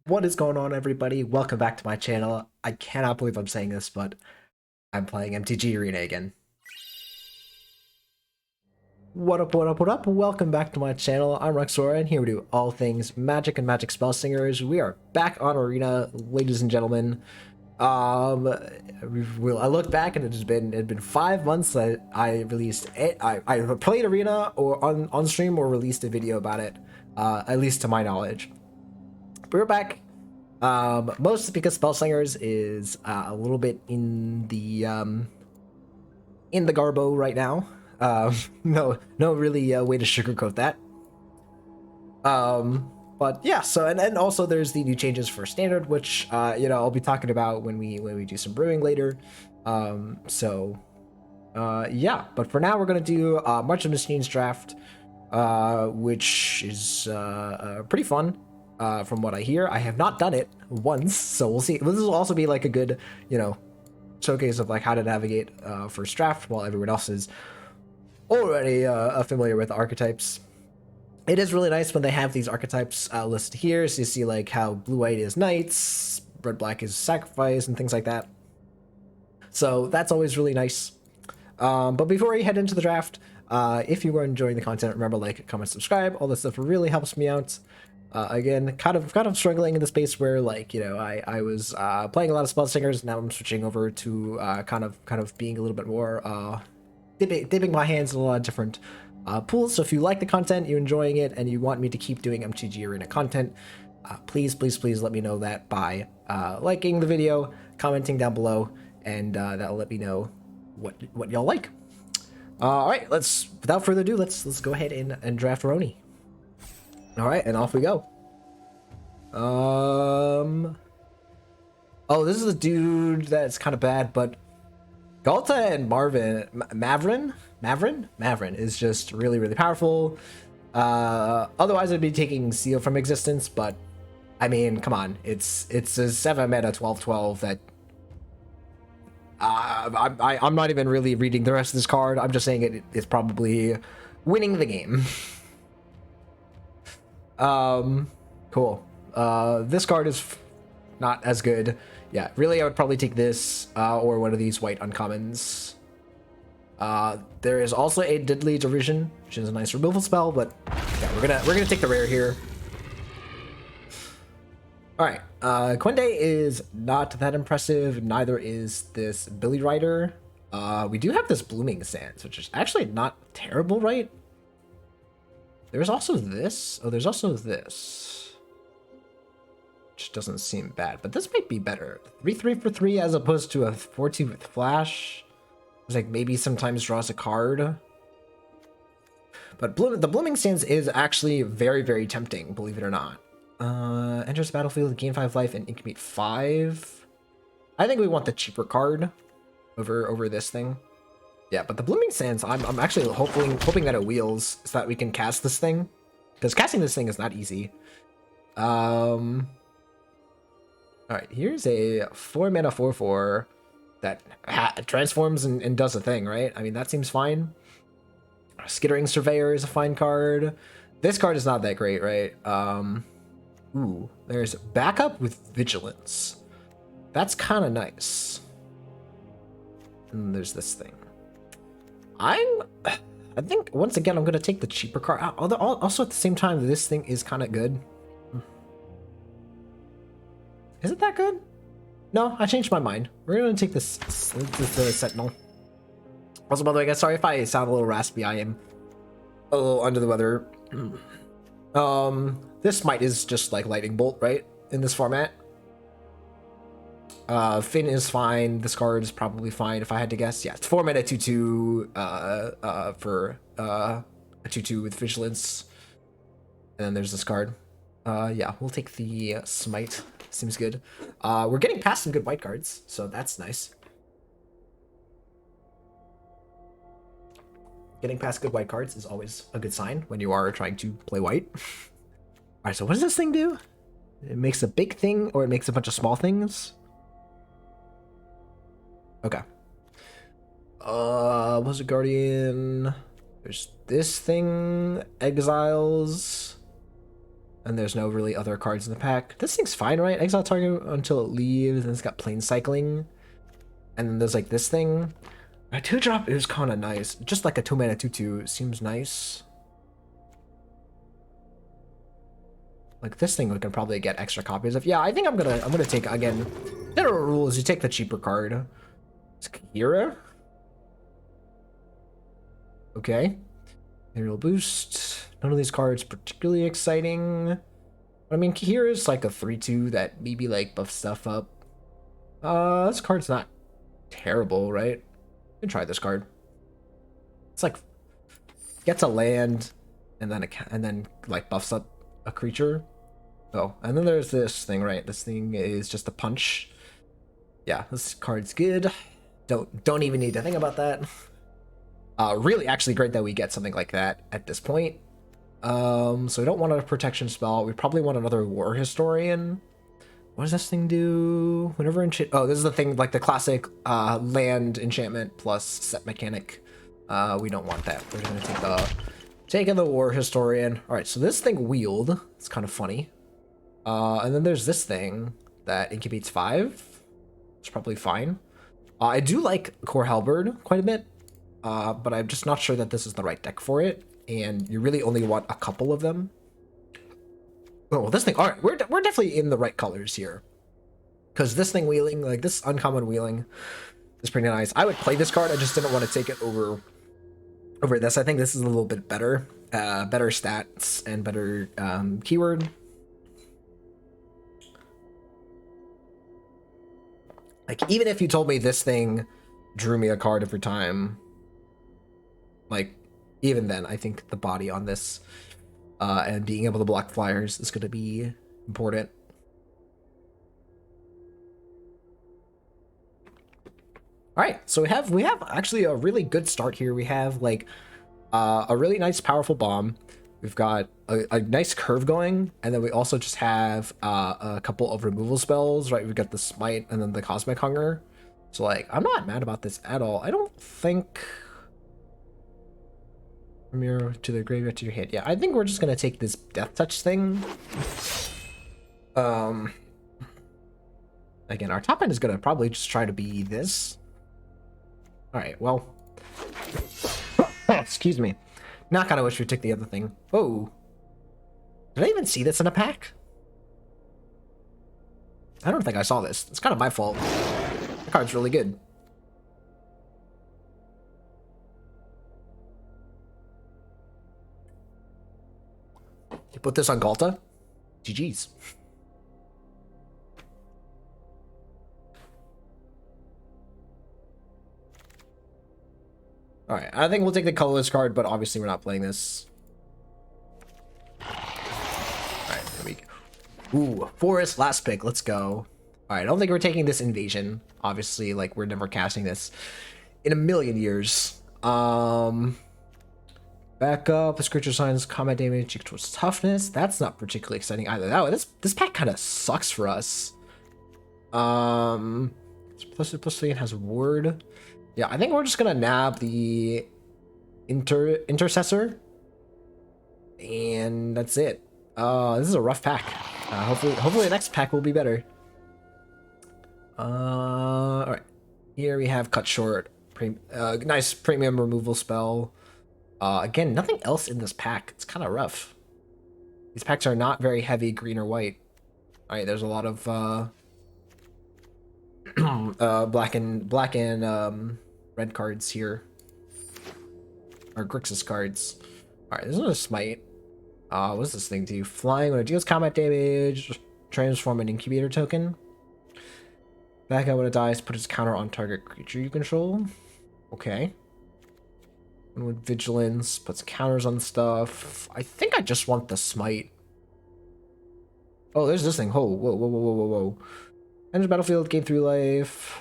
What is going on, everybody? Welcome back to my channel. I cannot believe I'm saying this, but I'm playing MTG Arena again. What up, what up, what up? Welcome back to my channel. I'm Rexora, and here we do all things Magic and Magic Spellslingers. We are back on Arena, ladies and gentlemen. I look back and it's been 5 months that I released it. I played Arena or on stream or released a video about it, at least to my knowledge. But we're back. Mostly because Spellslingers is a little bit in the garbo right now. No really way to sugarcoat that. But yeah, so and also there's the new changes for standard, which I'll be talking about when we do some brewing later. Yeah, but for now we're gonna do March of Machines draft, which is pretty fun. From what I hear, I have not done it once, so we'll see. This will also be like a good, showcase of like how to navigate first draft while everyone else is already familiar with the archetypes. It is really nice when they have these archetypes listed here, so you see like how blue-white is knights, red-black is sacrifice, and things like that. So that's always really nice. But before we head into the draft, if you are enjoying the content, remember like, comment, subscribe. All this stuff really helps me out. Again, kind of struggling in the space where I was playing a lot of Spellslingers. Now I'm switching over to kind of being a little bit more dipping my hands in a lot of different pools. So if you like the content, you're enjoying it, and you want me to keep doing MTG Arena content, please let me know that by liking the video, commenting down below, and that'll let me know what y'all like. All right, without further ado, let's go ahead and draft Roni. All right, and off we go. Oh, this is a dude that's kind of bad, but Galta and Mavrin is just really powerful. Otherwise I'd be taking Seal from existence, but I mean, come on, it's a 7 mana 12/12 that I'm not even really reading the rest of this card. I'm just saying it is probably winning the game. Cool. This card is not as good. Yeah, really, I would probably take this or one of these white uncommons. There is also a Deadly Derision, which is a nice removal spell, but yeah, we're gonna take the rare here. All right, Quende is not that impressive. Neither is this Billy Rider. We do have this Blooming Sands, which is actually not terrible, right? There's also this. Oh, there's also this, which doesn't seem bad, but this might be better. 3/3 for 3 as opposed to a 4/2 with flash. It's like maybe sometimes draws a card. But the Blooming Sands is actually very tempting, believe it or not. Enters the battlefield, gain 5 life, and incubate 5. I think we want the cheaper card over this thing. Yeah, but the Blooming Sands, I'm actually hoping that it wheels so that we can cast this thing, because casting this thing is not easy. All right, here's a 4 mana 4/4 that transforms and does a thing, right? I mean, that seems fine. Skittering Surveyor is a fine card. This card is not that great, right? Ooh, there's backup with Vigilance. That's kind of nice. And there's this thing. I think once again I'm gonna take the cheaper card. Although also at the same time, this thing is kind of good. Is it that good? No, I changed my mind. We're gonna take this the Sentinel. Also, by the way, guys, sorry if I sound a little raspy. I am a little under the weather. This Smite is just like Lightning Bolt, right? In this format. Finn is fine. This card is probably fine if I had to guess. Yeah, it's 4 mana 2/2 for a 2/2 with Vigilance. And then there's this card. Yeah, we'll take the Smite. Seems good. We're getting past some good white cards, so that's nice. Getting past good white cards is always a good sign when you are trying to play white. All right, so what does this thing do? It makes a big thing, or it makes a bunch of small things? Okay. Was a Guardian? There's this thing. Exiles. And there's no really other cards in the pack. This thing's fine, right? Exile target until it leaves, and it's got plane cycling. And then there's like this thing. A 2-drop is kind of nice. Just like a 2-mana 2/2 seems nice. Like this thing we can probably get extra copies of. Yeah, I think I'm gonna take, again, general rule is you take the cheaper card. It's Kira. Okay. Aerial boost. None of these cards particularly exciting. I mean, Kira is like a 3/2 that maybe like buff stuff up. This card's not terrible, right? You can try this card. It's like gets a land and then like buffs up a creature. Oh, and then there's this thing, right? This thing is just a punch. Yeah, this card's good. Don't even need to think about that. Really actually great that we get something like that at this point. So we don't want a protection spell. We probably want another War Historian. What does this thing do? Whenever enchant... Oh, this is the thing, like the classic land enchantment plus set mechanic. We don't want that. We're going to take the War Historian. All right, so this thing wheeled. It's kind of funny. And then there's this thing that incubates 5. It's probably fine. I do like Core Halberd quite a bit, but I'm just not sure that this is the right deck for it. And you really only want a couple of them. Oh, well, this thing, all right, we're definitely in the right colors here. Because this thing wheeling, like this uncommon wheeling is pretty nice. I would play this card, I just didn't want to take it over this. I think this is a little bit better. Better stats and better keyword. Like, even if you told me this thing drew me a card every time, like, even then, I think the body on this and being able to block flyers is going to be important. All right, so we have actually a really good start here. We have like a really nice powerful bomb. We've got a nice curve going, and then we also just have a couple of removal spells, right? We've got the Smite and then the Cosmic Hunger. So like, I'm not mad about this at all. I don't think... Mirror to the graveyard to your hand. Yeah, I think we're just gonna take this Death Touch thing. Again, our top end is gonna probably just try to be this. All right, well, excuse me. Not gonna wish we took the other thing. Whoa, did I even see this in a pack? I don't think I saw this. It's kind of my fault. The card's really good. You put this on Galta? GG's. Alright, I think we'll take the colorless card, but obviously we're not playing this. Alright, here we go. Ooh, Forest, last pick, let's go. Alright, I don't think we're taking this Invasion. Obviously, like, we're never casting this in a million years. Back up, this creature signs combat damage equal to its toughness. That's not particularly exciting either. Oh, this pack kind of sucks for us. Plus 3 and has ward. Yeah, I think we're just gonna nab the intercessor, and that's it. This is a rough pack. Hopefully the next pack will be better. All right, here we have cut short. Nice premium removal spell. Again, nothing else in this pack. It's kind of rough. These packs are not very heavy green or white. All right, there's a lot of black and red cards here. Or Grixis cards. All right, there's another Smite. What does this thing do? Flying when it deals combat damage, transform an incubator token. Back out when it dies, put its counter on target creature you control. Okay. And with vigilance, puts counters on stuff. I think I just want the Smite. Oh, there's this thing. Whoa. Enters battlefield, gain 3 life.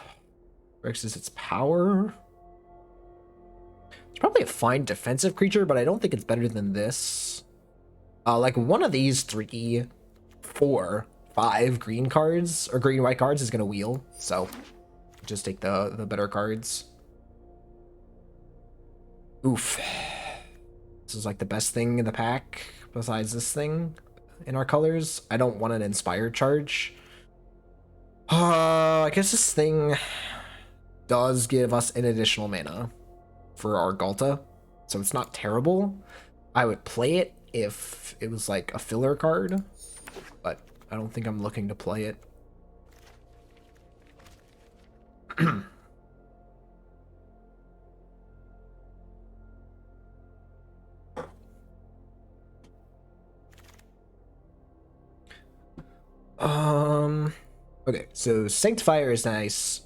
Rexes its power. It's probably a fine defensive creature, but I don't think it's better than this. Like one of these 3, 4, 5 green cards or green white cards is gonna wheel. So just take the better cards. Oof. This is like the best thing in the pack besides this thing. in our colors. I don't want an inspired charge. I guess this thing does give us an additional mana for our Galta, so it's not terrible. I would play it if it was like a filler card, but I don't think I'm looking to play it. Okay, so Sanctifier is nice.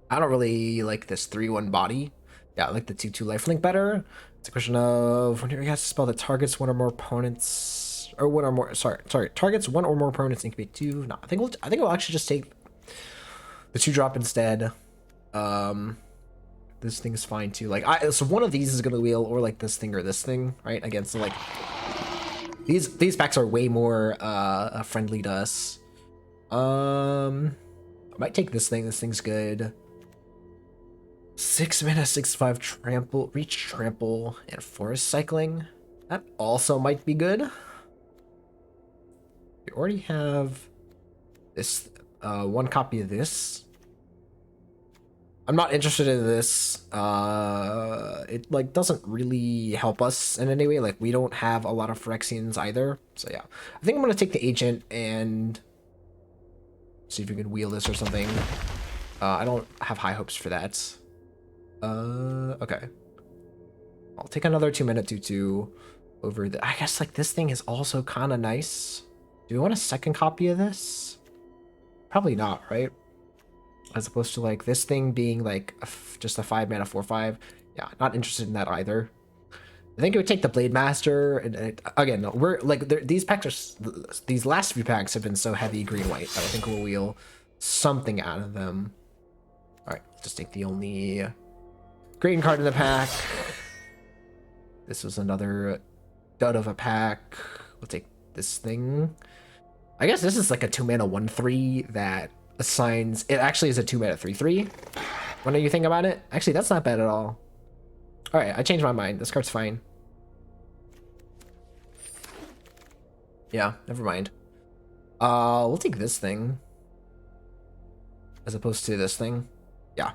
I don't really like this 3/1 body. Yeah, I like the 2/2 lifelink better. It's a question of when you cast a spell that targets one or more opponents, or one or more. Sorry, targets one or more opponents. Incubate 2. No, I think we'll actually just take the 2-drop instead. This thing's fine too. Like, so one of these is gonna wheel, or like this thing or this thing, right? Again, so like these packs are way more friendly to us. I might take this thing. This thing's good. 6 mana, 6/5 trample, reach, trample, and forest cycling. That also might be good. We already have this one copy of this. I'm not interested in this. It like doesn't really help us in any way. Like, we don't have a lot of Phyrexians either. So yeah, I think I'm gonna take the agent and see if we can wheel this or something. I don't have high hopes for that. Okay. I'll take another 2-mana 2/2 over the. I guess like this thing is also kind of nice. Do we want a second copy of this? Probably not, right? As opposed to like this thing being like just a 5-mana 4/5. Yeah, not interested in that either. I think it would take the Blade Master, and again, we're like these packs are these last few packs have been so heavy green white that I think we'll wheel something out of them. All right, let's just take the only green card in the pack. This was another dud of a pack. We'll take this thing. I guess this is like a 2-mana 1/3 that assigns. It actually is a 2-mana 3/3. When you think about it, actually that's not bad at all. All right, I changed my mind. This card's fine. Yeah, never mind. We'll take this thing as opposed to this thing. Yeah,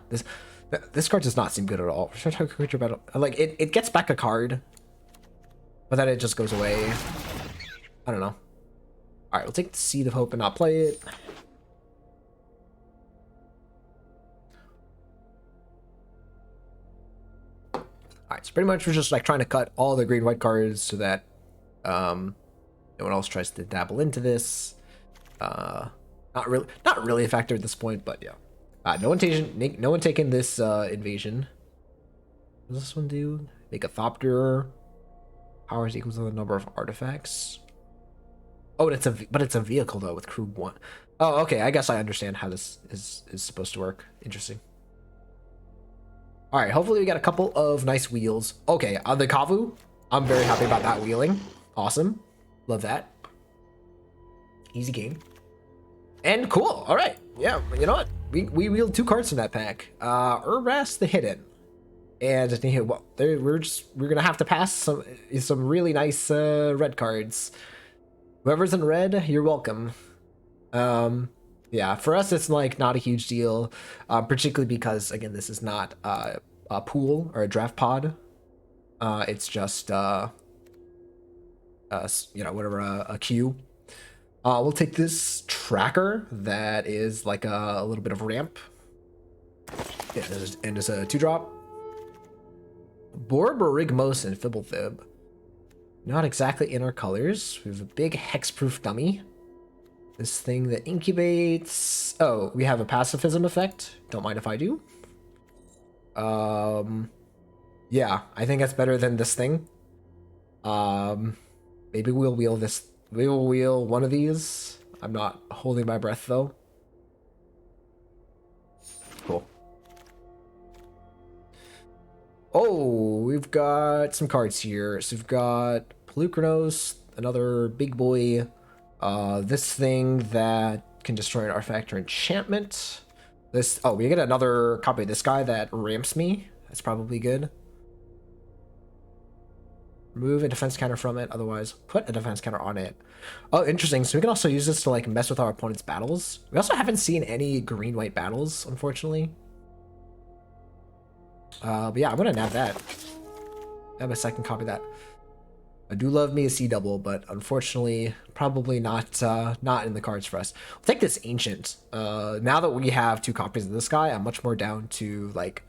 this card does not seem good at all. Creature battle, like it gets back a card, but then it just goes away. I don't know. All right, we'll take the Seed of Hope and not play it. All right, so pretty much we're just like trying to cut all the green white cards so that no one else tries to dabble into this. Not really a factor at this point, but yeah. No one taking this invasion. What does this one do? Make a Thopter. Power is equal to the number of artifacts. Oh, it's a vehicle though with crew 1. Oh, okay. I guess I understand how this is supposed to work. Interesting. All right. Hopefully we got a couple of nice wheels. Okay, on the Kavu, I'm very happy about that wheeling. Awesome. Love that. Easy game. And cool. All right. Yeah. You know what? We wheeled 2 cards from that pack. Urbrass the Hidden. And well, we're gonna have to pass some really nice red cards. Whoever's in red, you're welcome. Yeah, for us it's like not a huge deal, particularly because again this is not a pool or a draft pod. It's just whatever, a queue. We'll take this tracker that is like a little bit of ramp. Yeah, and it's a 2-drop. Borborygmos and Fibblethib. Not exactly in our colors. We have a big hexproof dummy. This thing that incubates. Oh, we have a pacifism effect. Don't mind if I do. Yeah, I think that's better than this thing. Maybe we'll wheel this. We will wheel one of these. I'm not holding my breath though. Cool. Oh, we've got some cards here. So we've got Pelucranos, another big boy. This thing that can destroy an artifact or enchantment. This. Oh, we get another copy of this guy that ramps me. That's probably good. Remove a defense counter from it, otherwise put a defense counter on it. Oh, interesting. So we can also use this to like mess with our opponent's battles. We also haven't seen any green-white battles, unfortunately. But yeah, I'm gonna nab that. Nab a second copy of that. I do love me a sea double, but unfortunately, probably not not in the cards for us. We'll take this ancient. Now that we have 2 copies of this guy, I'm much more down to like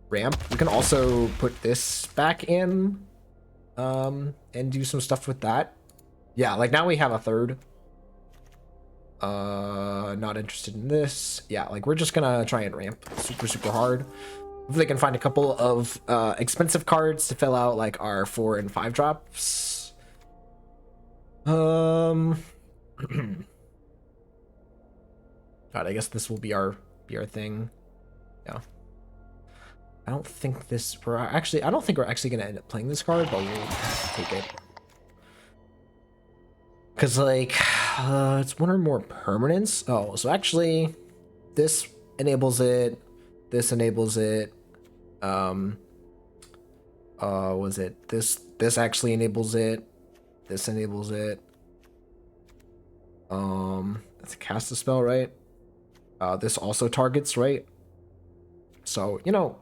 ramp. We can also put this back in, and do some stuff with that. Yeah, like now we have a third. Not interested in this. Yeah, like we're just gonna try and ramp super hard. Hopefully, I can find a couple of expensive cards to fill out like our 4 and 5 drops. God, I guess this will be our thing. Yeah. I don't think we're actually gonna end up playing this card, but we'll take it. Cause like it's 1 or more permanents. Oh, so actually this enables it. This enables it. Was it this actually enables it? This enables it. That's a cast a spell, right? This also targets, right? So, you know,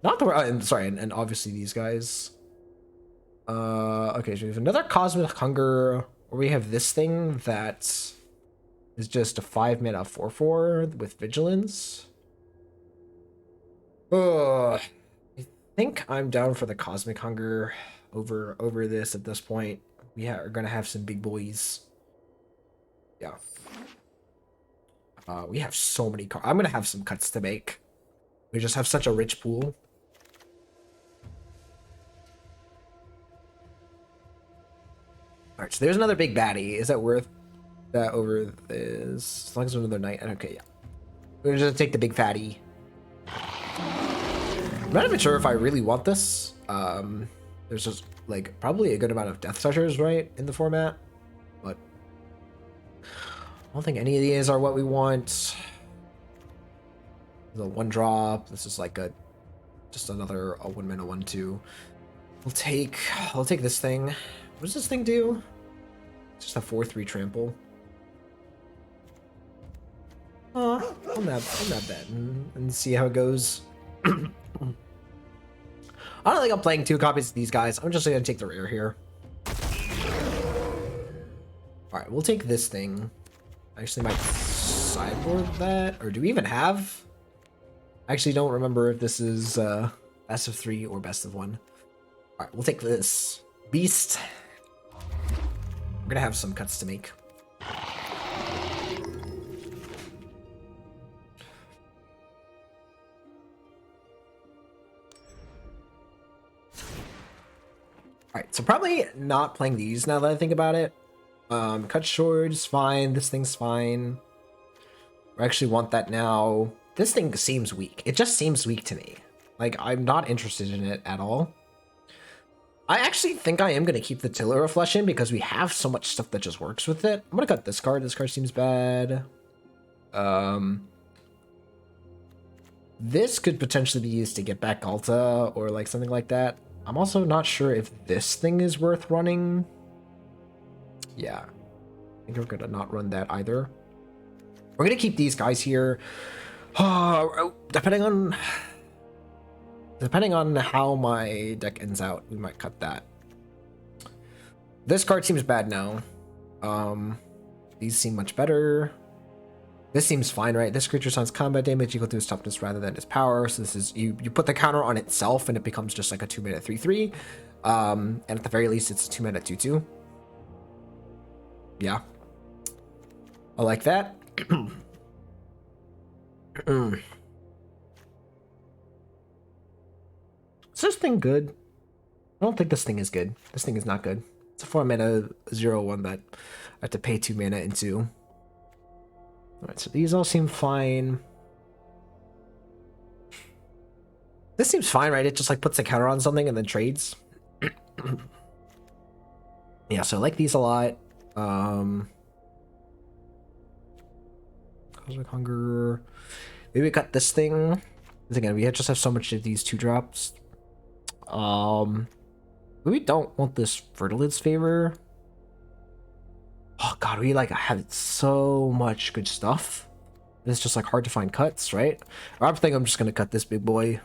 not the sorry, and obviously these guys. Okay, so we have another Cosmic Hunger, where we have this thing that is just a 5-mana 4/4 with Vigilance. I think I'm down for the Cosmic Hunger over this at this point. We are gonna have some big boys. Yeah. We have so many cards. I'm gonna have some cuts to make. We just have such a rich pool. Alright, so there's another big baddie. Is that worth that over this? As long as there's another knight. Okay, yeah. We're just gonna take the big fatty. I'm not even sure if I really want this. There's just like probably a good amount of Death Touchers, right, in the format, but I don't think any of these are what we want. The 1-drop. This is like just another 1-mana 1/2. I'll take this thing. What does this thing do? It's just a 4/3 trample. I'll nab that and see how it goes. I don't think I'm playing 2 copies of these guys. I'm just gonna take the rare here. Alright, we'll take this thing. I actually might sideboard that. Or do we even have? I actually don't remember if this is best of 3 or best of 1. Alright, we'll take this. Beast. We're gonna have some cuts to make. Alright, so probably not playing these now that I think about it. Cut short is fine. This thing's fine. I actually want that now. This thing seems weak. It just seems weak to me. Like, I'm not interested in it at all. I actually think I am going to keep the Tiller of Flesh in because we have so much stuff that just works with it. I'm going to cut this card. This card seems bad. This could potentially be used to get back Alta or like something like that. I'm also not sure if this thing is worth running. Yeah. I think we're going to not run that either. We're going to keep these guys here. Depending on how my deck ends out, we might cut that. This card seems bad now. These seem much better. This seems fine, right? This creature sounds combat damage equal to its toughness rather than its power. So this is you put the counter on itself and it becomes just like a 2-mana 3/3. And at the very least, it's a 2-mana 2/2. Yeah. I like that. Is this thing good? I don't think this thing is good. This thing is not good. It's a 4-mana 0/1 that I have to pay 2 mana into. Alright, so these all seem fine. This seems fine, right? It just like puts a counter on something and then trades. Yeah, so I like these a lot. Cosmic Hunger. Maybe we got this thing. Again, we just have so much of these 2-drops. We don't want this Fertilid's favor. Oh god, we like have so much good stuff. It's just like hard to find cuts, right? I think I'm just gonna cut this big boy.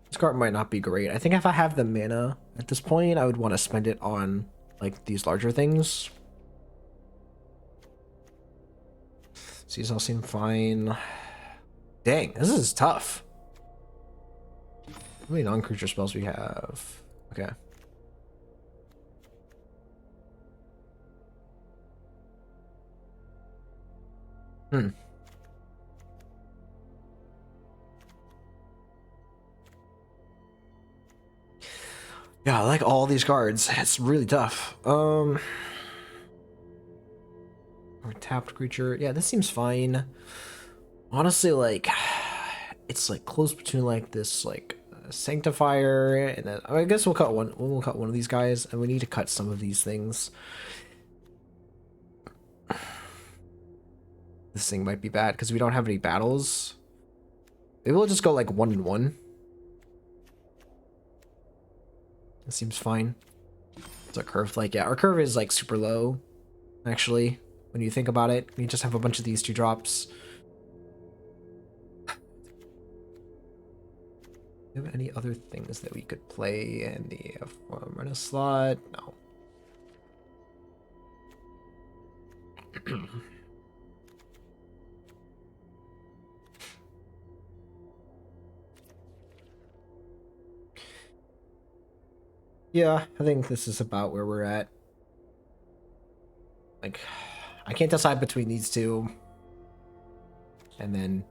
This card might not be great. I think if I have the mana at this point, I would want to spend it on like these larger things. These all seem fine. Dang, this is tough. How many non-creature spells we have? Okay. Yeah, I like all these cards. It's really tough. Or tapped creature. Yeah, this seems fine. Honestly, like, it's like close between like this like sanctifier and then I guess we'll cut one. We'll cut one of these guys, and we need to cut some of these things. This thing might be bad because we don't have any battles. Maybe we'll just go like 1-1. It seems fine. It's a curve, like, yeah, our curve is like super low, actually, when you think about it. We just have a bunch of these 2-drops. Do you have any other things that we could play in the Arena slot? No. Yeah, I think this is about where we're at. Like, I can't decide between these two. And then,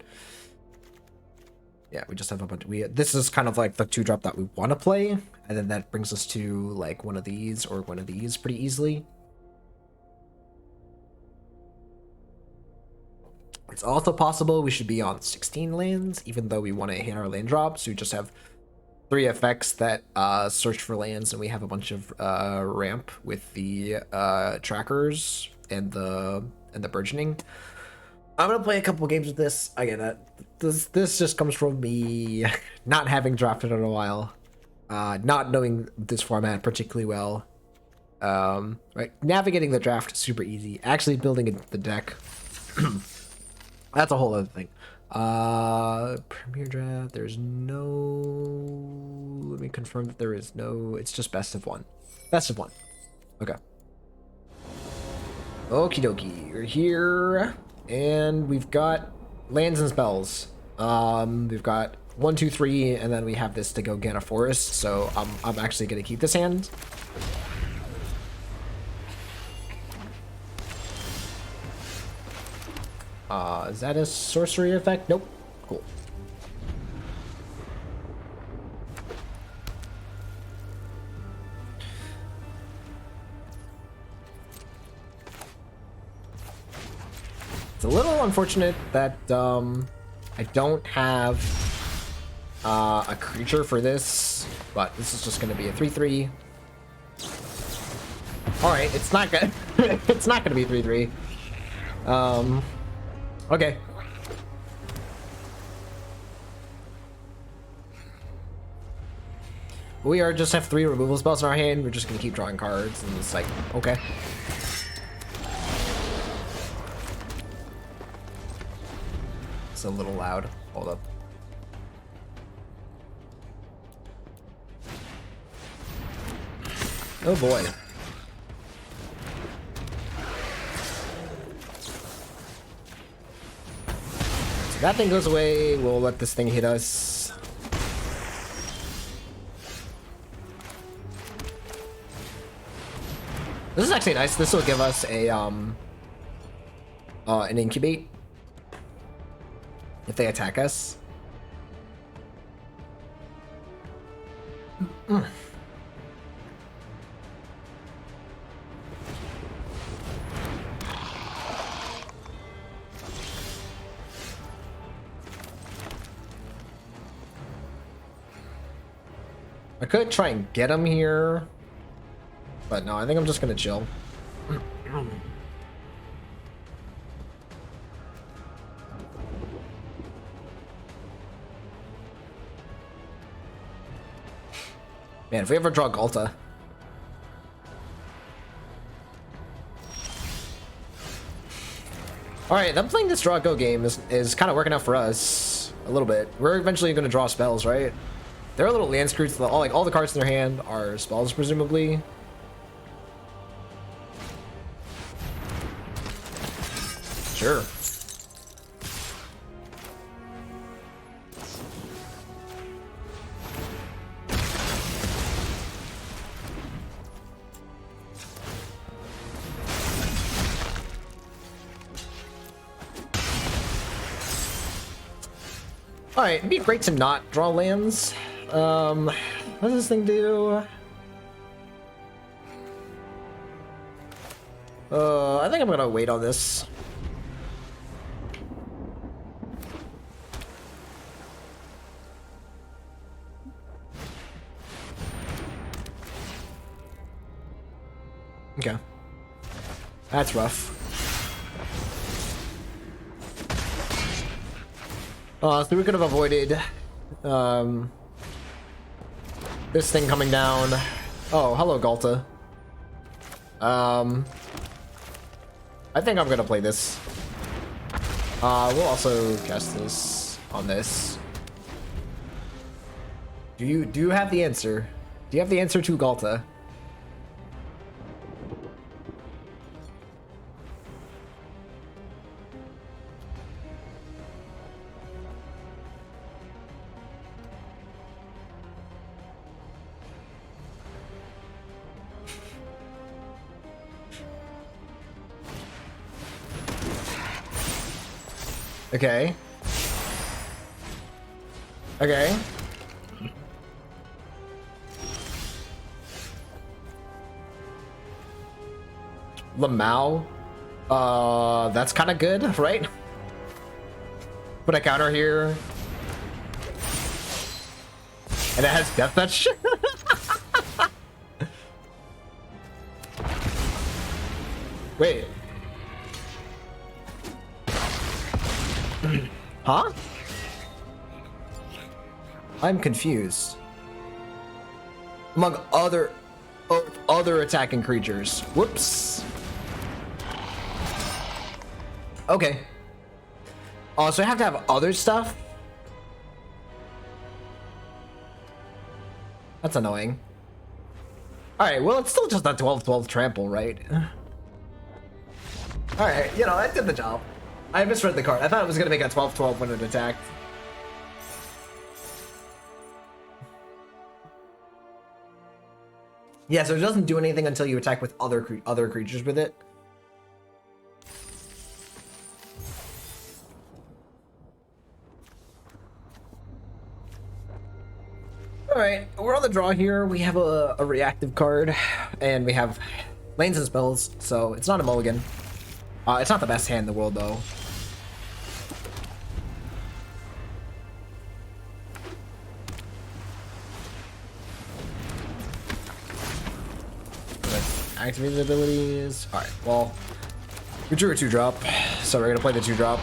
yeah, we just have a bunch. This is kind of like the 2-drop that we want to play, and then that brings us to like one of these or one of these pretty easily. It's also possible we should be on 16 lands, even though we want to hit our land drops. We just have 3 effects that search for lands, and we have a bunch of ramp with the trackers and the burgeoning. I'm gonna play a couple games with this. Again, this just comes from me not having drafted in a while, not knowing this format particularly well. Right, navigating the draft super easy. Actually building the deck, that's a whole other thing. Premier draft, there's no, let me confirm that there is no, it's just best of one. Okay, okie dokie, we're here and we've got lands and spells. We've got 1, 2, 3, and then we have this to go get a forest, so I'm actually gonna keep this hand. Is that a sorcery effect? Nope. Cool. It's a little unfortunate that I don't have a creature for this, but this is just going to be a 3/3. All right, it's not good. It's not going to be 3/3. Okay. We are just have 3 removal spells in our hand. We're just gonna keep drawing cards, and it's like, okay. It's a little loud. Hold up. Oh boy. So that thing goes away. We'll let this thing hit us. This is actually nice. This will give us a an incubate if they attack us. I could try and get him here, but no, I think I'm just gonna chill. Man, if we ever draw Galta. Alright, them playing this draw go game is kind of working out for us a little bit. We're eventually going to draw spells, right? They're a little land screws. All the cards in their hand are spells, presumably. Sure. Alright, it'd be great to not draw lands. What does this thing do? I think I'm gonna wait on this. Okay. That's rough. So we could have avoided this thing coming down. Oh, hello, Galta. I think I'm gonna play this. We'll also cast this on this. Do you have the answer? Do you have the answer to Galta? Okay. Okay. Lamau. That's kind of good, right? Put a counter here. And it has death touch. Wait. Huh? I'm confused. Among other attacking creatures. Whoops. Okay. Oh, so I have to have other stuff? That's annoying. Alright, well, it's still just a 12-12 trample, right? Alright, you know, I did the job. I misread the card. I thought it was going to make a 12-12 when it attacked. Yeah, so it doesn't do anything until you attack with other creatures with it. Alright, we're on the draw here. We have a reactive card, and we have lands and spells, so it's not a mulligan. It's not the best hand in the world, though. Activated abilities. Alright, well, we drew a 2-drop, so we're gonna play the 2-drop.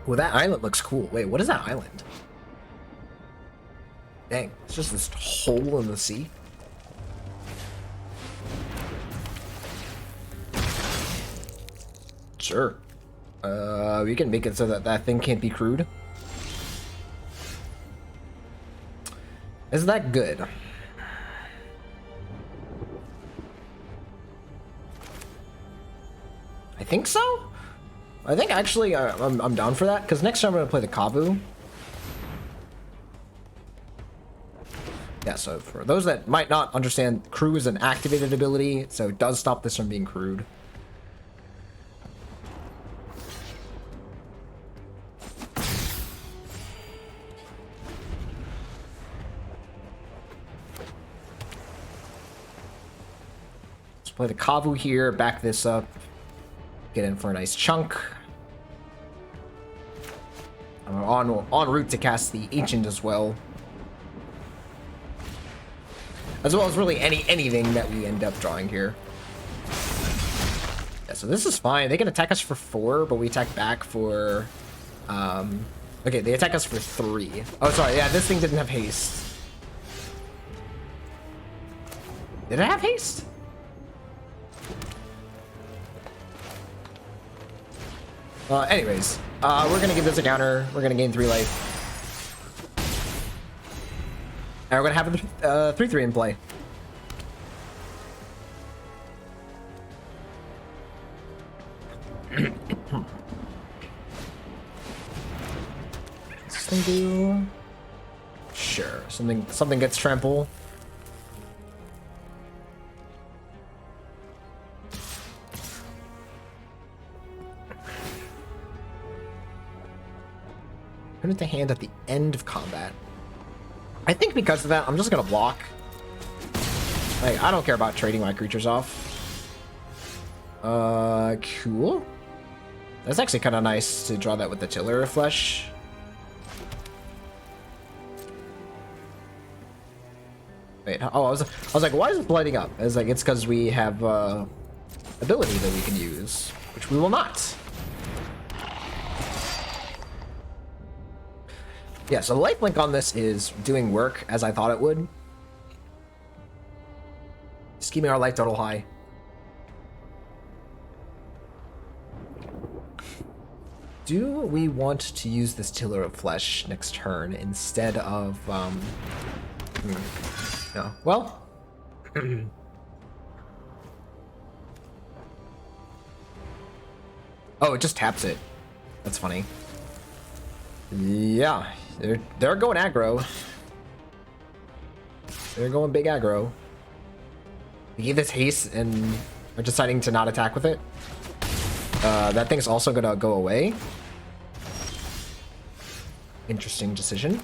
Well, that island looks cool. Wait, what is that island? Dang, it's just this hole in the sea. Sure. We can make it so that that thing can't be crewed. Is that good? I think so. I think actually I'm down for that, because next time I'm going to play the Kavu. Yeah, so for those that might not understand, crew is an activated ability, so it does stop this from being crewed. Let's play the Kavu here, back this up. Get in for a nice chunk. I'm en route to cast the Ancient as well. As well as really anything that we end up drawing here. Yeah, so this is fine. They can attack us for 4, but we attack back for... okay, they attack us for 3. Oh, sorry. Yeah, this thing didn't have haste. Did it have haste? Anyways, we're gonna give this a counter. We're gonna gain 3 life. And we're gonna have a 3/3 in play. What's this thing do? Sure, something gets trample. Put it to hand at the end of combat. I think because of that, I'm just gonna block. Like, I don't care about trading my creatures off. Cool. That's actually kind of nice to draw that with the Tiller of Flesh. Wait, oh, I was like, why is it lighting up? I was like, it's because we have ability that we can use, which we will not. Yeah, so the lifelink on this is doing work as I thought it would. Just keeping our life total high. Do we want to use this Tiller of Flesh next turn instead of no. Well, oh, it just taps it. That's funny. Yeah, they're going aggro. They're going big aggro. We gave this haste and are deciding to not attack with it. That thing's also gonna go away. Interesting decision.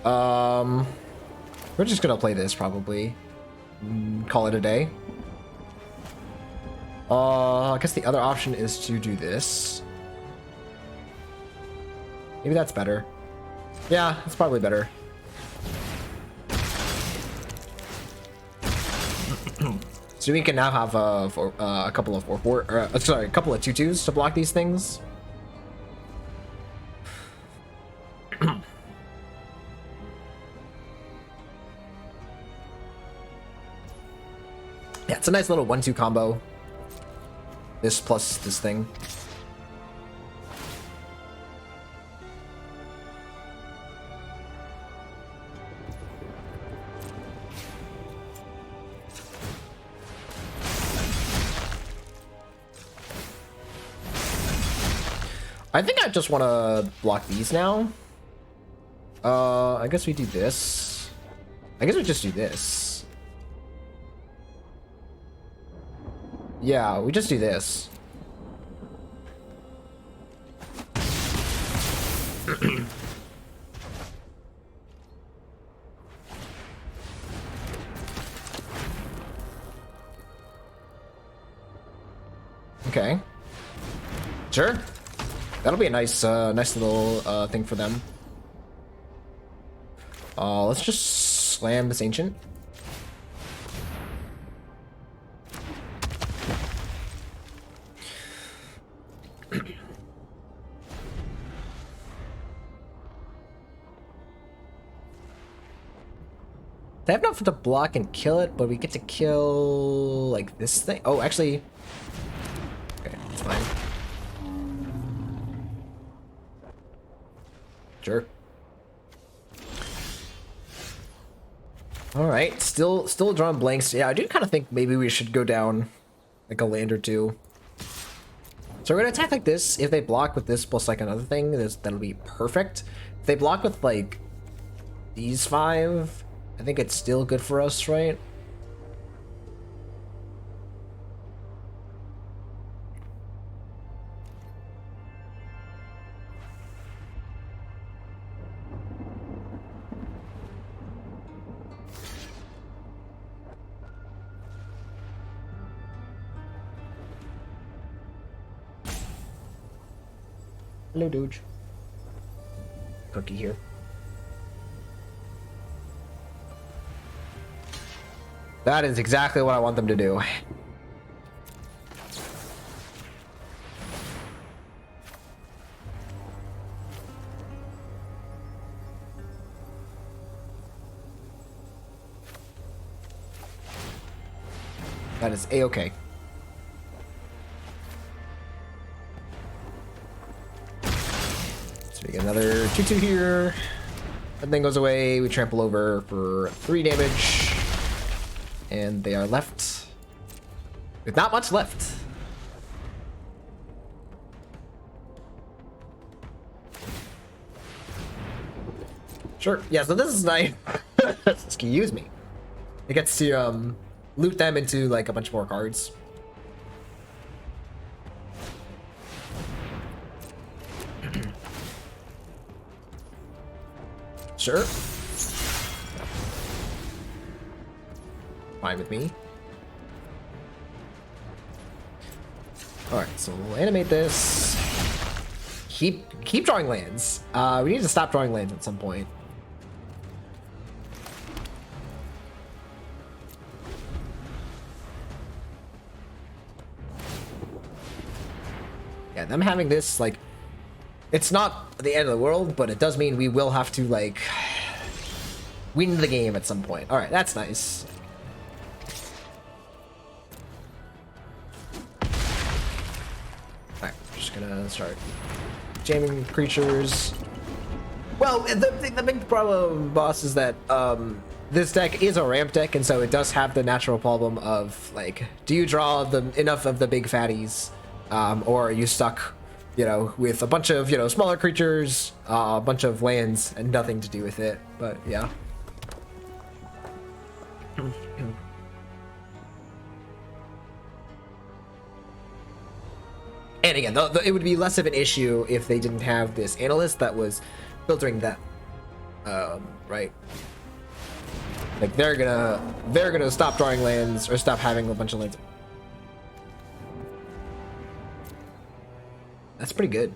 We're just gonna play this probably. Call it a day. I guess the other option is to do this. Maybe that's better. Yeah, it's probably better. So we can now have a couple of 4/4, sorry, a couple of 2/2s to block these things. Yeah, it's a nice little 1/2 combo. This plus this thing. I think I just want to block these now. I guess we do this. I guess we just do this. Yeah, we just do this. Okay. Sure. That'll be a nice, nice little thing for them. Let's just slam this Ancient. They have enough to block and kill it, but we get to kill like this thing. Oh, actually, okay, it's fine. Sure. All right, still drawing blanks. Yeah, I do kind of think maybe we should go down like a land or two. So we're gonna attack like this. If they block with this plus like another thing, that'll be perfect. If they block with like these 5, I think it's still good for us, right? Hello, Doge. Cookie here. That is exactly what I want them to do. That is a-okay. So we get another 2-2 here. That thing goes away. We trample over for 3 damage. And they are left with not much left. Sure. Yeah, so this is nice. Excuse me. It gets to loot them into like a bunch more cards. Sure. Fine with me. Alright, so we'll animate this. Keep drawing lands. We need to stop drawing lands at some point. Yeah, them having this, like, it's not the end of the world, but it does mean we will have to, like, win the game at some point. Alright, that's nice. Alright, just gonna start jamming creatures. Well, the big problem, boss, is that this deck is a ramp deck, and so it does have the natural problem of, like, do you draw enough of the big fatties, or are you stuck, you know, with a bunch of, you know, smaller creatures, a bunch of lands, and nothing to do with it. But yeah. And again, it would be less of an issue if they didn't have this analyst that was filtering that, right? Like they're gonna stop drawing lands or stop having a bunch of lands. That's pretty good.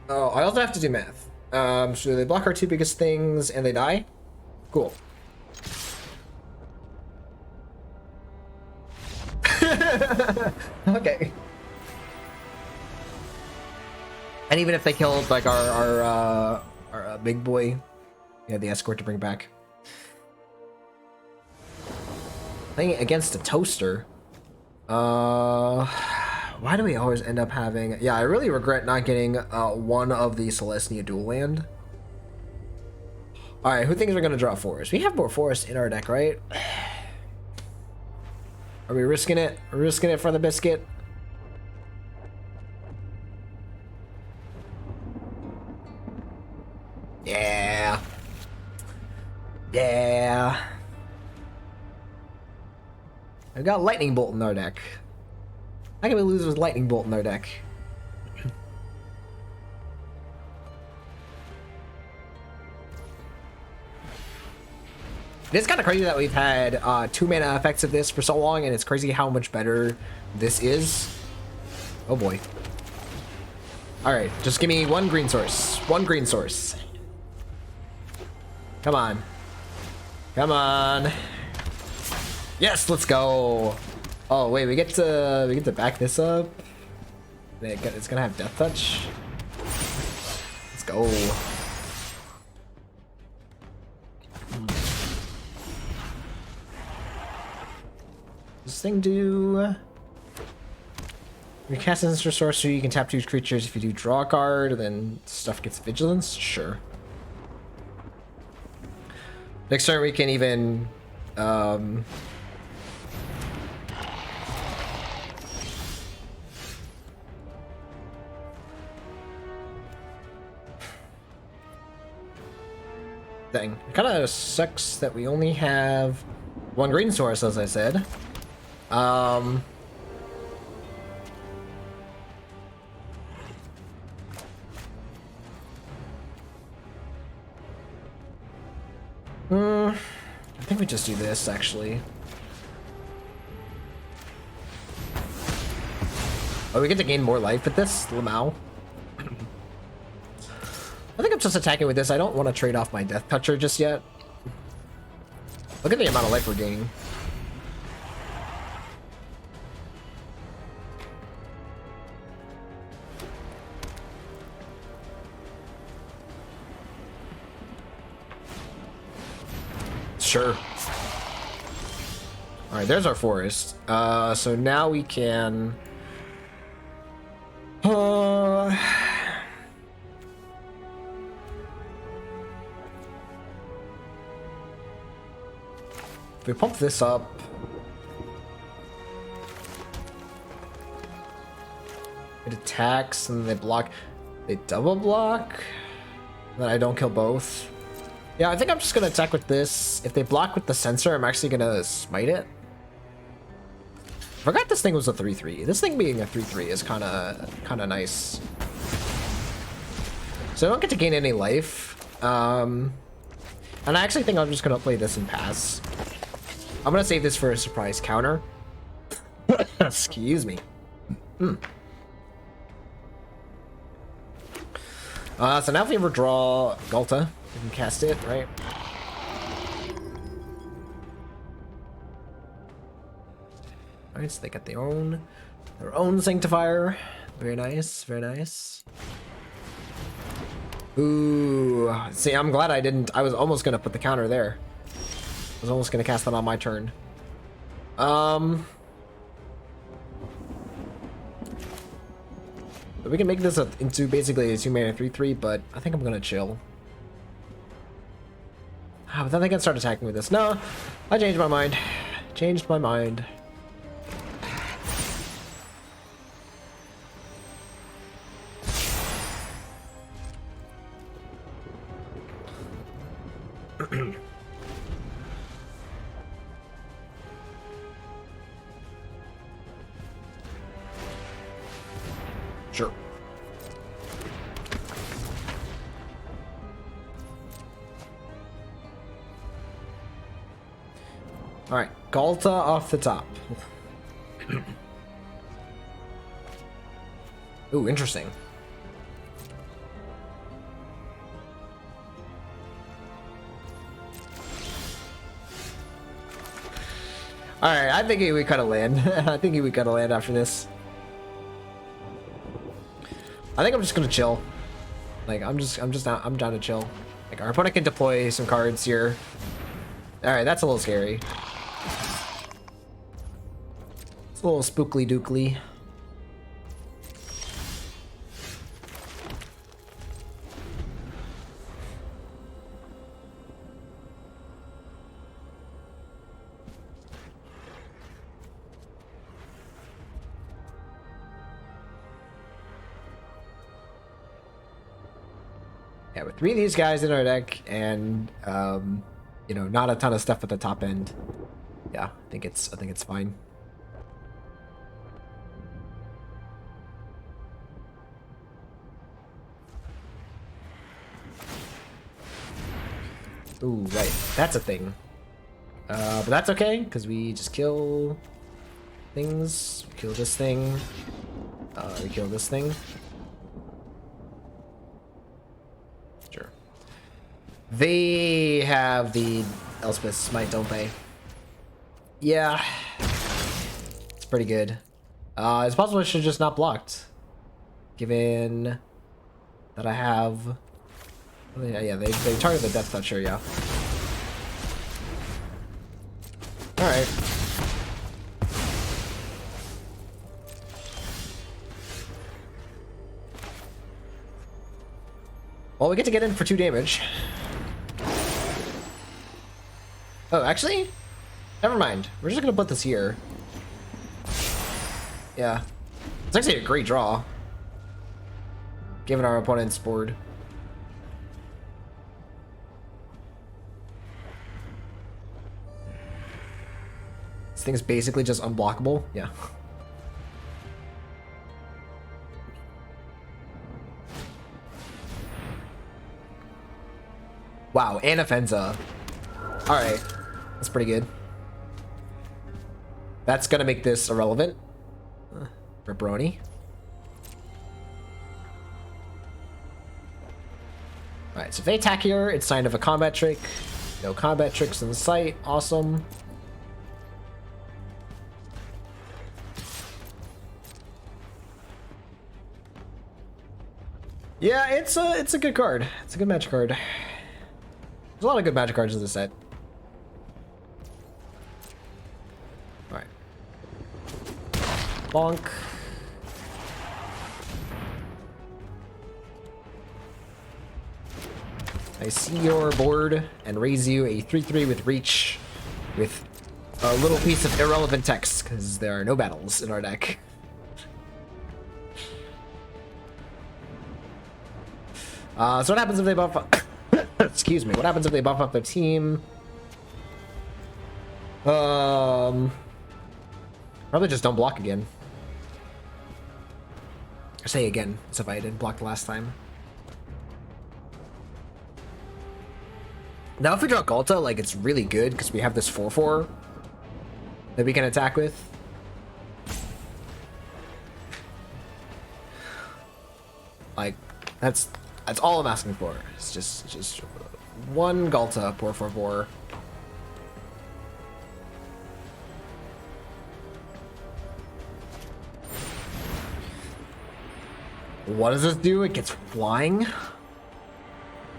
Oh, I also have to do math. So they block our 2 biggest things and they die? Cool. Okay. And even if they killed like our big boy, we had the escort to bring back. Playing against a toaster. Why do we always end up having... Yeah, I really regret not getting one of the Celestia dual land. Alright, who thinks we're going to draw forest? We have more forest in our deck, right? Are we risking it? We're risking it for the biscuit? Yeah. Yeah. I've got Lightning Bolt in our deck. How can we lose with Lightning Bolt in our deck? It's kind of crazy that we've had 2 mana effects of this for so long, and it's crazy how much better this is. Oh boy. Alright, just give me 1 green source. 1 green source. Come on. Come on. Yes, let's go. Oh wait, we get to back this up. It's gonna have death touch. Let's go. This thing do... You cast an instant sorcery, you can tap 2 creatures. If you do draw a card, then stuff gets vigilance. Sure. Next turn we can even thing. It kind of sucks that we only have 1 green source, as I said. I think we just do this, actually. Oh, we get to gain more life with this, Lamau. I'm just attacking with this. I don't want to trade off my Death Toucher just yet. Look at the amount of life we're gaining. Sure. All right, there's our forest. So now we can. If we pump this up. It attacks and they block. They double block. Then I don't kill both. Yeah, I think I'm just gonna attack with this. If they block with the sensor, I'm actually gonna smite it. I forgot this thing was a 3/3. This thing being a 3/3 is kind of nice. So I don't get to gain any life. And I actually think I'm just gonna play this and pass. I'm gonna save this for a surprise counter. Excuse me. So now if we ever draw Galta, we can cast it, right? Alright, so they got their own sanctifier. Very nice, very nice. Ooh, see, I'm glad I didn't. I was almost gonna put the counter there. I was almost gonna cast that on my turn. We can make this into basically a 2-mana 3/3, but I think I'm gonna chill. But then they can start attacking with this. No, I changed my mind. Changed my mind. Sure. All right, Galta off the top. Ooh, interesting. All right, I think we cut a land. I think we cut a land after this. I think I'm just gonna chill. Like I'm down to chill. Like our opponent can deploy some cards here. All right, that's a little scary. It's a little spookly dookly. Yeah, with 3 of these guys in our deck and you know, not a ton of stuff at the top end. Yeah, I think it's fine. Ooh, right, that's a thing. But that's okay because we just kill things. We kill this thing. We kill this thing. Sure. They have the Elspeth Smite, don't they? Yeah. It's pretty good. It's possible I should have just not blocked. Given that I have... Yeah, they target the Death Toucher, yeah. Alright. Well, we get to get in for 2 damage. Oh, actually? Never mind. We're just gonna put this here. Yeah. It's actually a great draw. Given our opponent's board. This thing is basically just unblockable. Yeah. Wow, and Offenza. Alright. That's pretty good. That's gonna make this irrelevant. For Brony. Alright, so if they attack here, it's sign of a combat trick. No combat tricks in sight. Awesome. Yeah, it's a good card. It's a good magic card. There's a lot of good magic cards in this set. Alright. Bonk. I see your board and raise you a 3/3 with reach with a little piece of irrelevant text because there are no battles in our deck. So what happens if they buff up? Excuse me. What happens if they buff up their team? Probably just don't block again. Or say again, as if I didn't block the last time. Now if we draw Galta, like, it's really good because we have this 4/4 that we can attack with. Like, that's all I'm asking for. It's just one Galta, por favor. What does this do? It gets flying?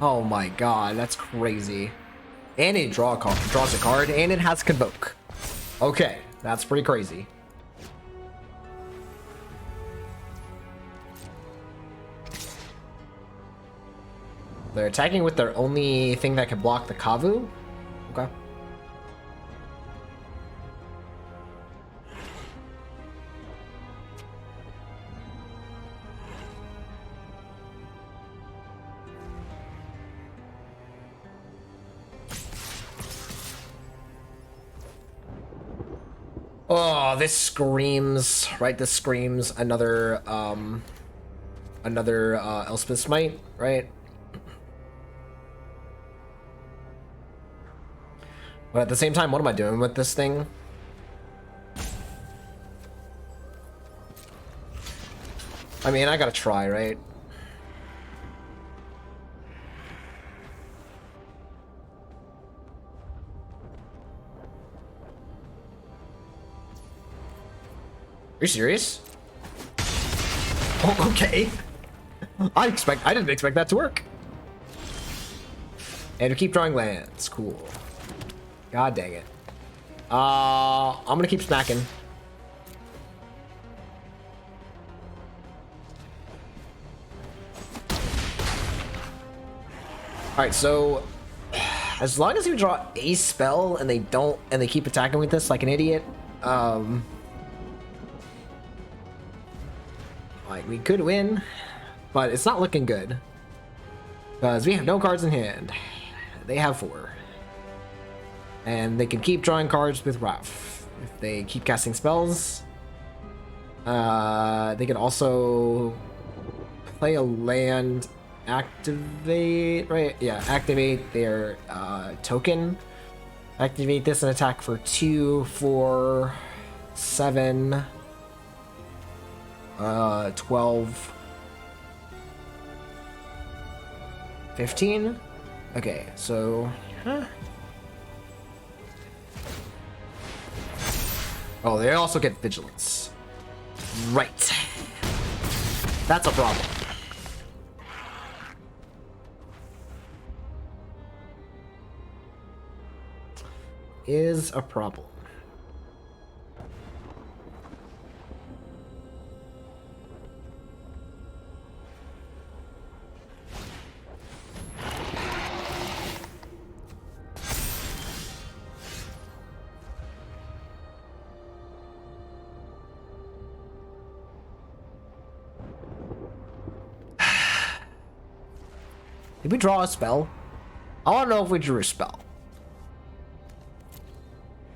Oh my god, that's crazy. And it draws a card, and it has Convoke. Okay, that's pretty crazy. They're attacking with their only thing that can block the Kavu? Okay. Oh, this screams, right? This screams another Elspeth Smite, right? But at the same time, what am I doing with this thing? I mean, I gotta try, right? Are you serious? Oh, okay. I didn't expect that to work. And we keep drawing lands. Cool. God dang it. I'm gonna keep smacking. Alright, so as long as you draw a spell and they keep attacking with this like an idiot, like, we could win, but it's not looking good. Because we have no cards in hand. They have 4. And they can keep drawing cards with Wrath. If they keep casting spells, they can also play a land, activate, right? Yeah, activate their token. Activate this and attack for 2, 4, 7... 12, 15. Okay, so oh, they also get vigilance, right? That's a problem. Is a problem. Did we draw a spell? I want to know if we drew a spell.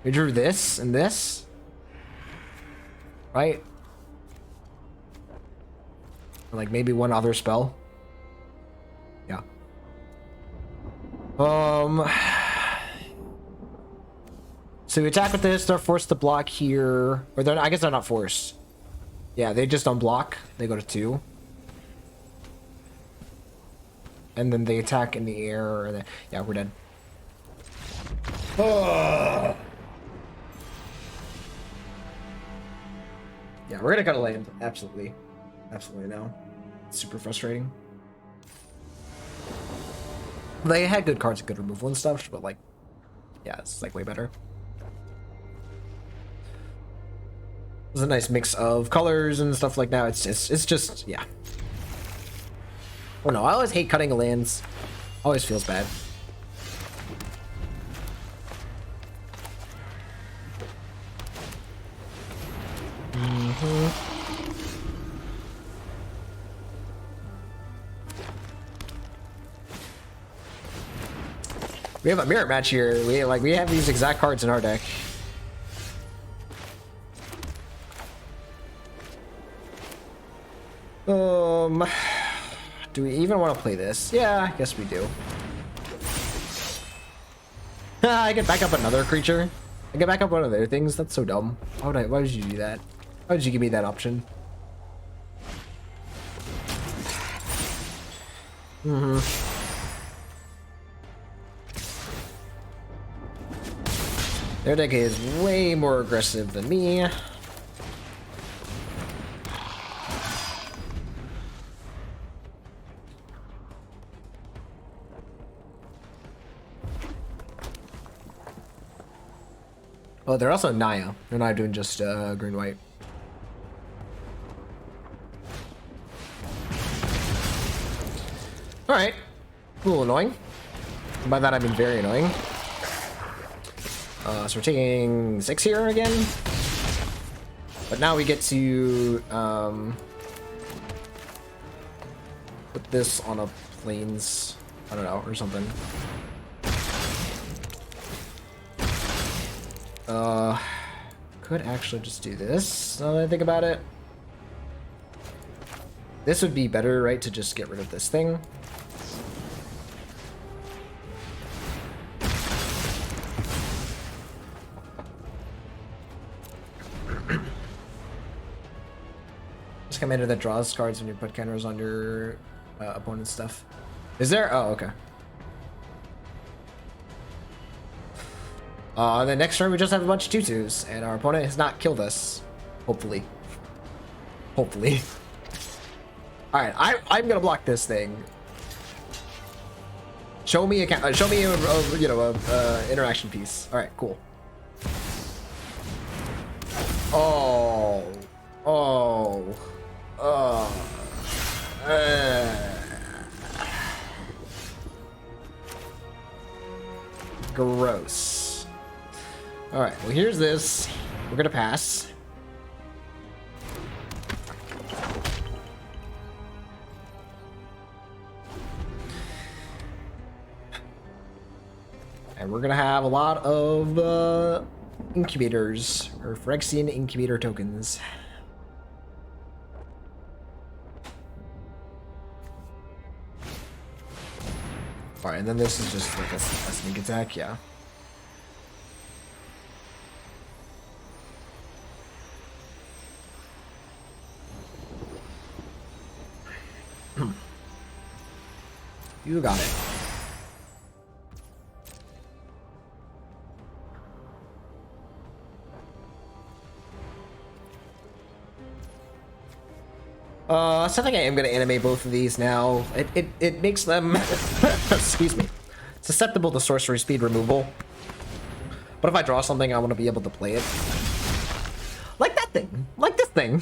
We drew this and this, right? Or like maybe one other spell. Yeah. So we attack with this. They're forced to block here, or I guess they're not forced. Yeah, they just don't block. They go to 2. and then they attack in the air. Or yeah, we're dead. Oh. Yeah, we're gonna cut a land. Absolutely. Absolutely no. It's super frustrating. They had good cards and good removal and stuff, but like, yeah, it's like way better. It's a nice mix of colors and stuff like that. It's just, yeah. Oh no, I always hate cutting lands. Always feels bad. We have a mirror match here. We have these exact cards in our deck. Do we even want to play this? Yeah, I guess we do. I can back up another creature. I can back up one of their things. That's so dumb. Why would you do that? Why did you give me that option? Their deck is way more aggressive than me. Oh, they're also Naya. They're not doing just green-white. Alright. A little annoying. By that I mean very annoying. So we're taking 6 here again. But now we get to put this on a plains, I don't know, or something. Could actually just do this, now that I think about it. This would be better, right, to just get rid of this thing. Just commander that draws cards when you put counters on your opponent's stuff. Is there? Oh, okay. The next turn we just have a bunch of 2/2s, and our opponent has not killed us. Hopefully. Hopefully. Alright, I'm gonna block this thing. Show me a show me a you know, a interaction piece. Alright, cool. Oh. Oh. Oh. Gross. Alright, well here's this. We're gonna pass. And we're gonna have a lot of incubators, or Phyrexian incubator tokens. Alright, and then this is just like a sneak attack, yeah. You got it. So I think I am going to animate both of these now. It makes them, excuse me, susceptible to sorcery speed removal. But if I draw something, I want to be able to play it. Like that thing. Like this thing.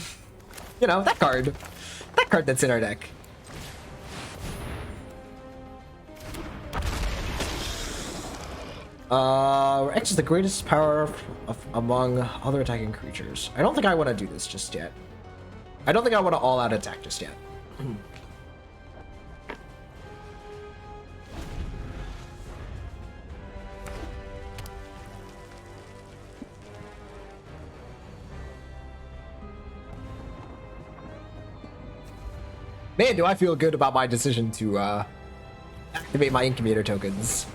You know, that card. That card that's in our deck. X is the greatest power among other attacking creatures. I don't think I want to do this just yet. I don't think I want to all-out attack just yet. Man, do I feel good about my decision to activate my incubator tokens.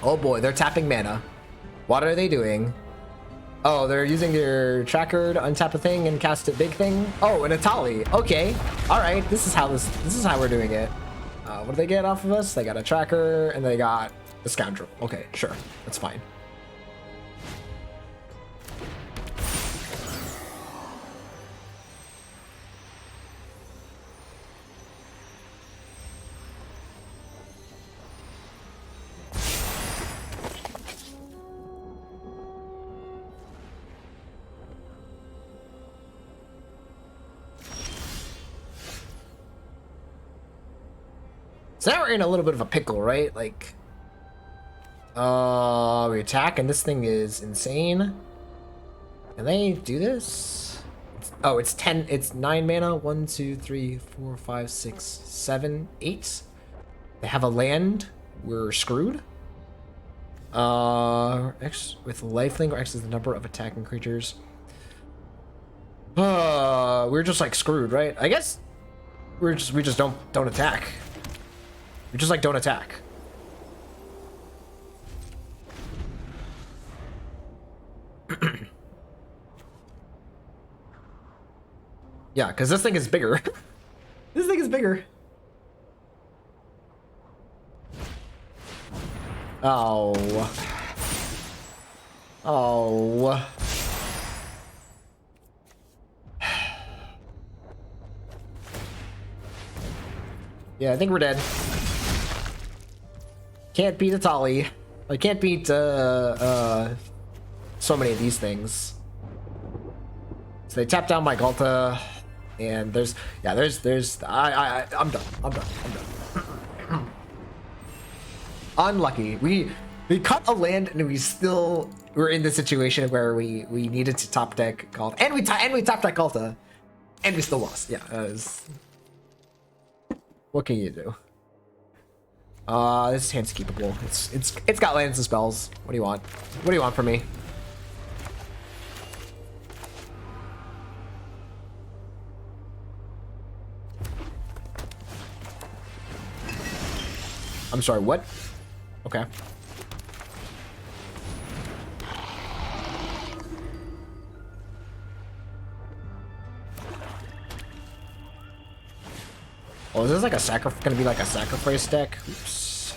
Oh boy, they're tapping mana. What are they doing? Oh, they're using their tracker to untap a thing and cast a big thing. Oh, an Atali. Okay. All right. This is how we're doing it. What do they get off of us? They got a tracker and they got a scoundrel. Okay, sure. That's fine. So now we're in a little bit of a pickle, right? Like, we attack, and this thing is insane. Can they do this? Oh, it's 10. It's 9 mana. 1, 2, 3, 4, 5, 6, 7, 8. They have a land. We're screwed. X with lifelink, or X is the number of attacking creatures. We're just like screwed, right? I guess we just don't attack. We just like don't attack. Yeah, because this thing is bigger. This thing is bigger. Oh. Oh. Yeah, I think we're dead. Can't beat Atali. I can't beat so many of these things. So they tap down my Galta, and I'm done. I'm done. Unlucky. We cut a land and we're in the situation where we needed to top deck Galta, and we top deck Galta, and we still lost. Yeah. What can you do? This hand's keepable. It's got lands and spells. What do you want? What do you want from me? I'm sorry, what? Okay. Oh, is this like gonna be like a sacrifice deck? Oops.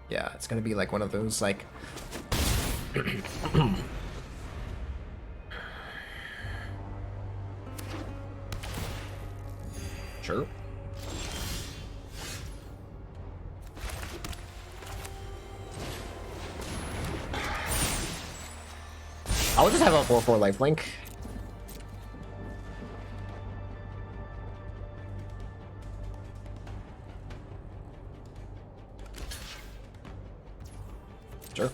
Yeah, it's gonna be like one of those like Sure. I'll just have a 4/4 lifelink. Sure.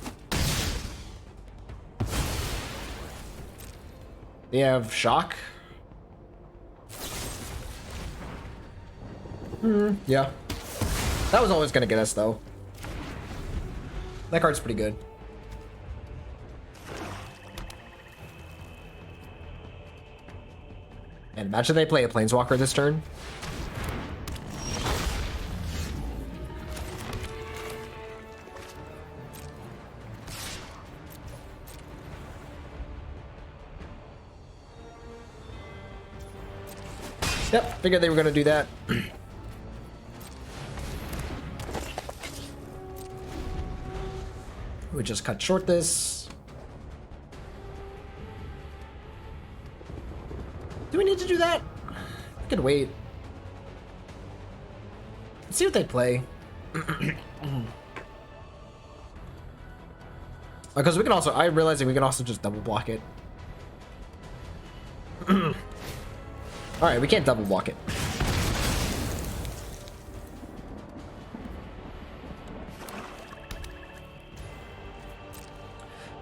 They have shock. Yeah. That was always gonna get us though. That card's pretty good. And imagine they play a Planeswalker this turn. Yep, figured they were gonna do that. We just cut short this. Do we need to do that? I could wait. Let's see what they play. Because we can also, I'm realizing we can also just double block it. Alright, we can't double block it.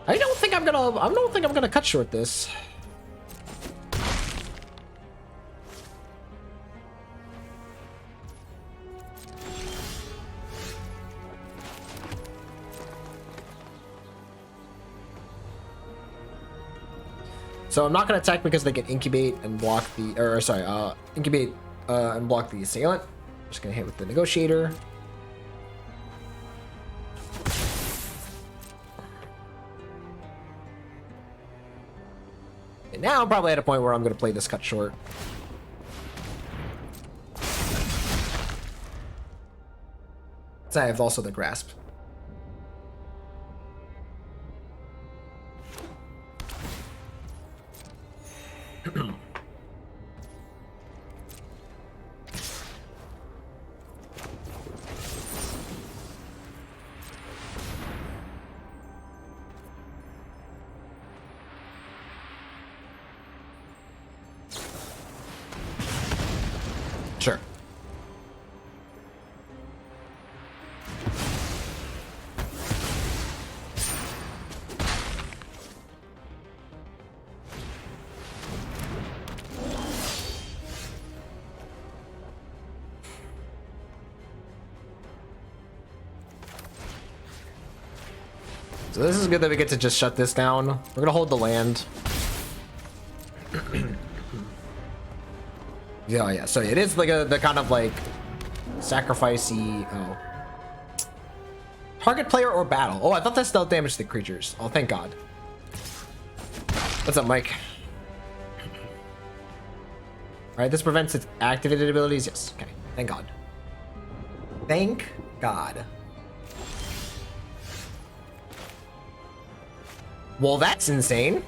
I don't think I'm gonna cut short this. So I'm not gonna attack because they can incubate and block the, or sorry, incubate and block the assailant. Just gonna hit with the negotiator. now I'm probably at a point where I'm gonna play this cut short. So I have also the grasp. Sure. So this is good that we get to just shut this down. We're gonna hold the land. Yeah. So it is like the kind of like sacrificey. Oh, target player or battle. Oh, I thought that dealt damage to the creatures. Oh, thank God. What's up, Mike? All right, this prevents its activated abilities. Yes. Okay. Thank God. Thank God. Well, that's insane.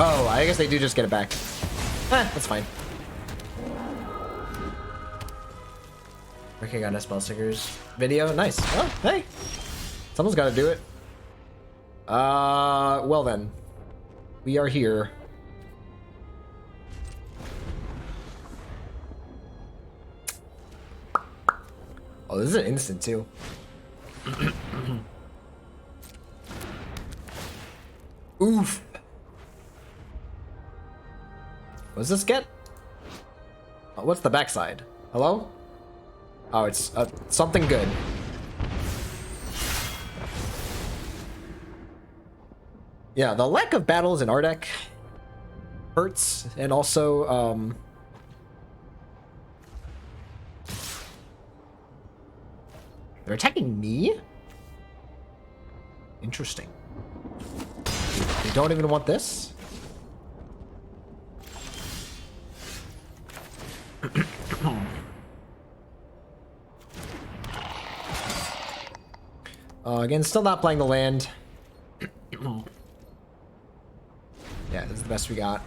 Oh, I guess they do just get it back. That's fine. Working on a Spellslingers video. Nice. Oh, hey. Someone's got to do it. Well then. We are here. Oh, this is an instant too. Oof. What does this get? Oh, what's the backside? Hello? Oh, it's something good. Yeah, the lack of battles in our deck hurts, and also, they're attacking me? Interesting. They don't even want this? Again, still not playing the land. Yeah, this is the best we got.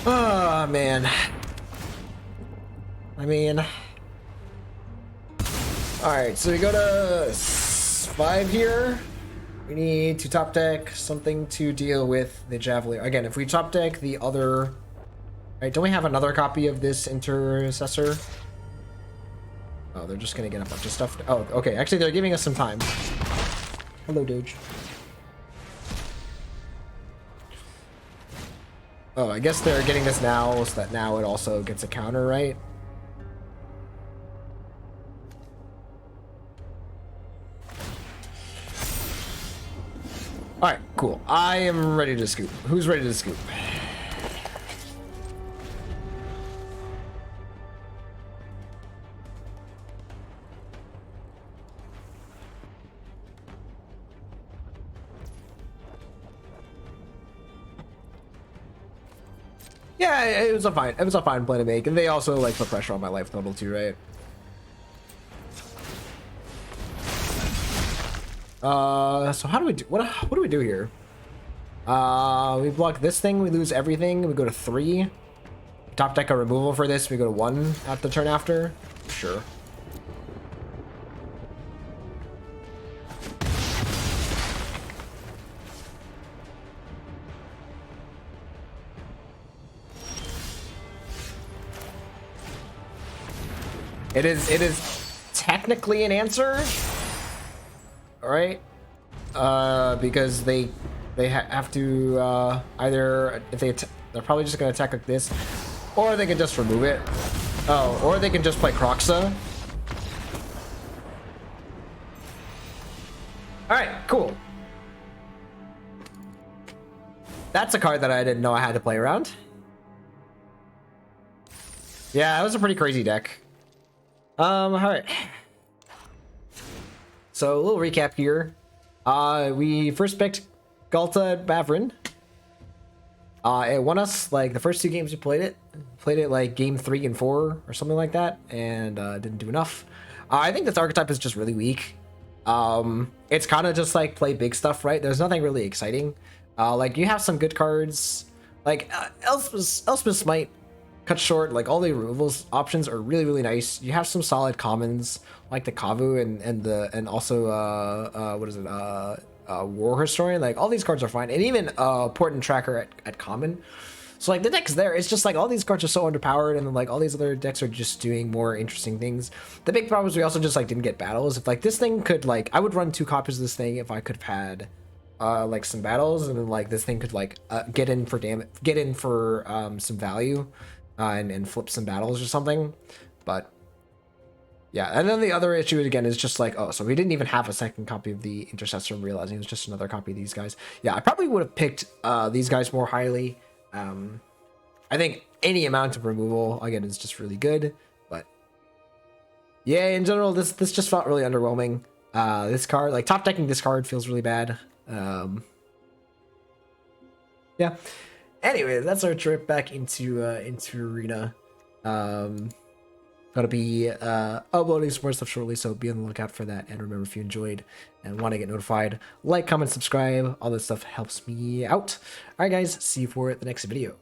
Oh, man. I mean... Alright, so we go to 5 here. We need to top deck something to deal with the Javelin. Again, if we top deck the other... Right, don't we have another copy of this Intercessor? Oh, they're just gonna get a bunch of stuff. Oh, okay. Actually, they're giving us some time. Hello, Doge. Oh, I guess they're getting this now, so that now it also gets a counter, right? Alright, cool. I am ready to scoop. Who's ready to scoop? Yeah, it was a fine play to make, and they also like put pressure on my life total too, right? So how do we do? What do we do here? We block this thing, we lose everything. We go to 3. Top deck a removal for this. We go to 1 at the turn after. Sure. It is technically an answer. All right. Because they have to either if they're probably just gonna attack like this, or they can just remove it. Oh, or they can just play Croxa. All right, cool. That's a card that I didn't know I had to play around. Yeah, it was a pretty crazy deck. All right. So a little recap here. We first picked Galta at Bavrin. It won us like the first 2 games we played it. Played it like game 3 and 4 or something like that, and didn't do enough. I think this archetype is just really weak. It's kind of just like play big stuff, right? There's nothing really exciting. Like you have some good cards, like Elspeth's Smite, Cut Short, like all the removals options are really nice. You have some solid commons like the Kavu and also what is it, War Historian. Like all these cards are fine, and even Port and Tracker at common. So like the deck's there. It's just like all these cards are so underpowered, and then like all these other decks are just doing more interesting things. The big problem is we also just like didn't get battles. If like this thing could like, I would run 2 copies of this thing if I could have had like some battles, and then like this thing could like get in for damage, get in for some value, and flip some battles or something. But yeah, and then the other issue again is just like, oh, so we didn't even have a second copy of the Intercessor. I'm realizing it was just another copy of these guys. Yeah, I probably would have picked these guys more highly. I think any amount of removal again is just really good, but yeah, in general, this just felt really underwhelming. This card, like top decking this card, feels really bad. Yeah. Anyway, that's our trip back into Arena. Gonna be uploading some more stuff shortly, so be on the lookout for that. And remember, if you enjoyed and want to get notified, like, comment, subscribe. All this stuff helps me out. All right, guys, see you for the next video.